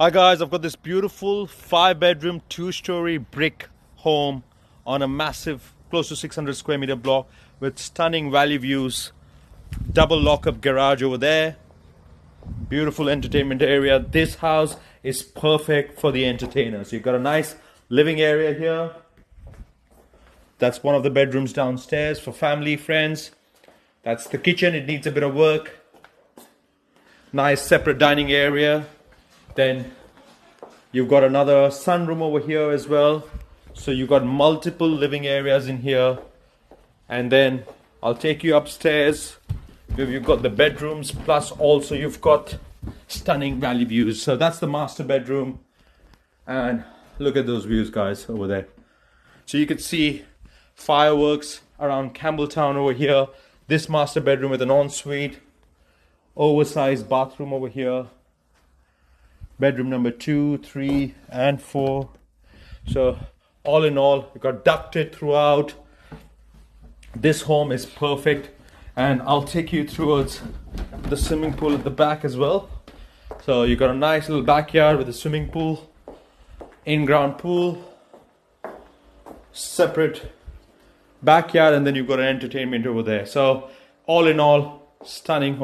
Hi guys, I've got this beautiful 5-bedroom, 2-story brick home on a massive, close to 600 square meter block with stunning valley views, double lock-up garage over there, beautiful entertainment area. This house is perfect for the entertainers. You've got a nice living area here. That's one of the bedrooms downstairs for family, friends. That's the kitchen, it needs a bit of work. Nice separate dining area. Then you've got another sunroom over here as well. So you've got multiple living areas in here. And then I'll take you upstairs where you've got the bedrooms, plus also you've got stunning valley views. So that's the master bedroom. And look at those views, guys, over there. So you can see fireworks around Campbelltown over here. This master bedroom with an ensuite, oversized bathroom over here. Bedroom number 2, 3, and 4. So all in all, you got ducted throughout. This home is perfect, and I'll take you towards the swimming pool at the back as well. So you got a nice little backyard with a swimming pool, in-ground pool, separate backyard, and then you've got an entertainment over there. So all in all, stunning home.